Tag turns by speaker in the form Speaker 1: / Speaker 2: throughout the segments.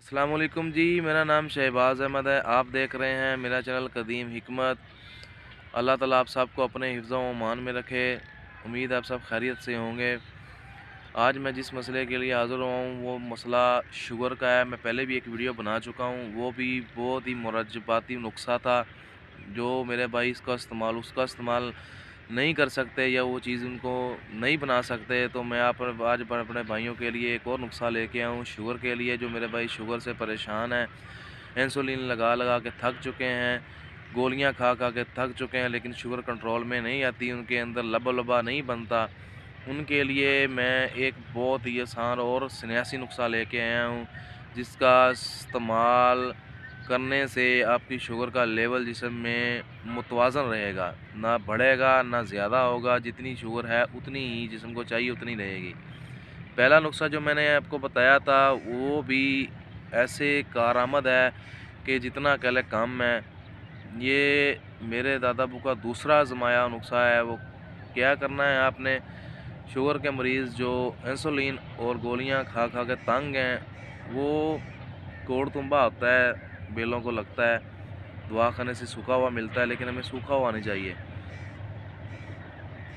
Speaker 1: अस्सलाम वालेकुम जी। मेरा नाम शहबाज अहमद है। आप देख रहे हैं मेरा चैनल कदीम हिकमत। अल्लाह ताला आप सबको अपने हिफ्ज़ व अमान में रखे। उम्मीद है आप सब खैरियत से होंगे। आज मैं जिस मसले के लिए हाज़िर हुआ हूँ वो मसला शुगर का है। मैं पहले भी एक वीडियो बना चुका हूँ, वो भी बहुत ही मुरज्जबाती नुस्ख़ा था। जो मेरे भाई उसका इस्तेमाल नहीं कर सकते या वो चीज़ उनको नहीं बना सकते, तो मैं आज अपने भाइयों के लिए एक और नुस्ख़ा लेके आया हूँ शुगर के लिए। जो मेरे भाई शुगर से परेशान हैं, इंसुलिन लगा लगा के थक चुके हैं, गोलियां खा खा के थक चुके हैं, लेकिन शुगर कंट्रोल में नहीं आती, उनके अंदर लबा नहीं बनता। उनके लिए मैं एक बहुत ही आसान और सन्यासी नुस्ख़ा लेके आया हूँ, जिसका इस्तेमाल करने से आपकी शुगर का लेवल जिस्म में मुतवाज़न रहेगा, ना बढ़ेगा ना ज़्यादा होगा। जितनी शुगर है उतनी ही जिस्म को चाहिए उतनी रहेगी। पहला नुस्ख़ा जो मैंने आपको बताया था वो भी ऐसे कारआमद है कि जितना कह लें कम है। ये मेरे दादा अबू का दूसरा आज़माया नुस्ख़ा है। वो क्या करना है, आपने शुगर के मरीज़ जो इंसुलिन और गोलियां खा खा के तंग हैं, वो कोड़तुंबा होता है, बेलों को लगता है, दवा खाने से सूखा हुआ मिलता है, लेकिन हमें सूखा हुआ नहीं चाहिए।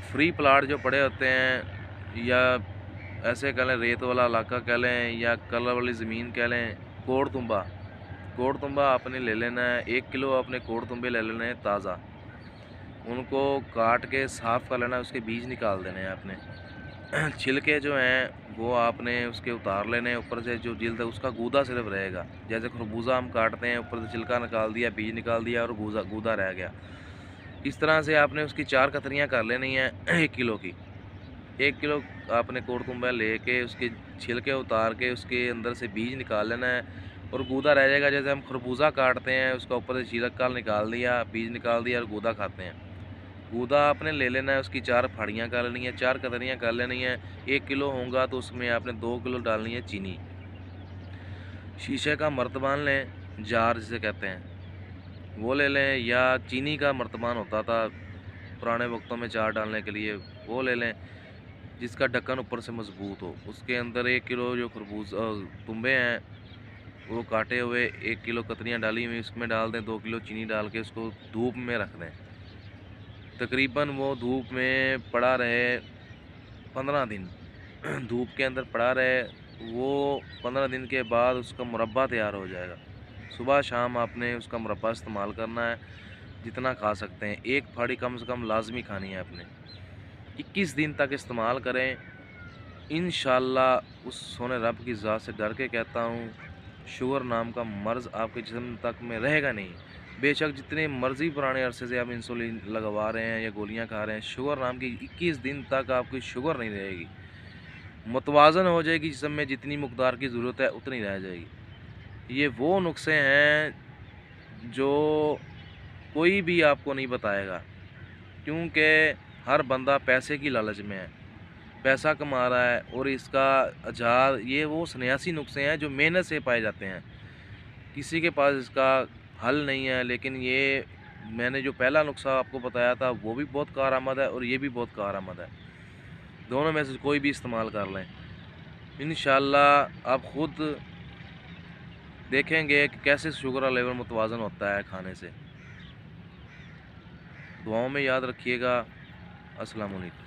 Speaker 1: फ्री प्लाट जो पड़े होते हैं, या ऐसे कह लें रेत वाला इलाका कह लें, या कलर वाली ज़मीन कह लें, कोड़तुंबा आपने ले लेना है। 1 किलो आपने कोड़तुंबे ले लेने हैं ताज़ा। उनको काट के साफ़ कर लेना है, उसके बीज निकाल देने हैं आपने। छिलके जो हैं वो आपने उसके उतार लेने हैं। ऊपर से जो जिल्द है उसका गूदा सिर्फ रहेगा। जैसे खरबूजा हम काटते हैं, ऊपर से छिलका निकाल दिया, बीज निकाल दिया और गूदा रह गया। इस तरह से आपने उसकी 4 कतरियाँ कर लेनी हैं 1 किलो की। 1 किलो आपने कोड़तुंबा लेके उसके छिलके उतार के उसके अंदर से बीज निकाल लेना है और गूदा रह जाएगा। जैसे हम खरबूजा काटते हैं, उसका ऊपर से छिलका निकाल दिया, बीज निकाल दिया और गूदा खाते हैं। गूदा आपने ले लेना है, उसकी 4 फाड़ियाँ कर लेनी है, 4 कतरियाँ कर लेनी है। 1 किलो होगा तो उसमें आपने 2 किलो डालनी है चीनी। शीशे का मर्तबान लें, जार जिसे कहते हैं, वो ले लें, या चीनी का मर्तबान होता था पुराने वक्तों में चाय डालने के लिए, वो ले लें, जिसका ढक्कन ऊपर से मजबूत हो। उसके अंदर 1 किलो जो तुम्बे हैं वो काटे हुए, 1 किलो कतरियाँ डाली हुई उसमें डाल दें, 2 किलो चीनी डाल के उसको धूप में रख दें। तकरीबन वो धूप में पड़ा रहे 15 दिन। धूप के अंदर पड़ा रहे वो। 15 दिन के बाद उसका मुरब्बा तैयार हो जाएगा। सुबह शाम आपने उसका मुरब्बा इस्तेमाल करना है, जितना खा सकते हैं। 1 फाड़ी कम से कम लाजमी खानी है आपने। 21 दिन तक इस्तेमाल करें, इंशाअल्लाह उस सोने रब की ज़ात से डर के कहता हूँ, शुगर नाम का मर्ज़ आपके जिस्म तक में रहेगा नहीं। बेशक जितने मर्ज़ी पुराने अरसे से आप इंसुलिन लगवा रहे हैं या गोलियां खा रहे हैं, शुगर नाम की 21 दिन तक आपकी शुगर नहीं रहेगी। मुतवाज़न हो जाएगी, जिस्म में जितनी मकदार की ज़रूरत है उतनी रह जाएगी। ये वो नुस्खे हैं जो कोई भी आपको नहीं बताएगा, क्योंकि हर बंदा पैसे की लालच में है, पैसा कमा रहा है। और इसका इजाद ये वो सन्यासी नुस्खे हैं जो मेहनत से पाए जाते हैं। किसी के पास इसका हल नहीं है। लेकिन ये मैंने जो पहला नुस्खा आपको बताया था वो भी बहुत कारआमद है और ये भी बहुत कारआमद है। दोनों में से कोई भी इस्तेमाल कर लें, इंशाअल्लाह आप खुद देखेंगे कि कैसे शुगर का लेवल मुतवाज़न होता है खाने से। दुआओं में याद रखिएगा। अस्सलाम वालेकुम।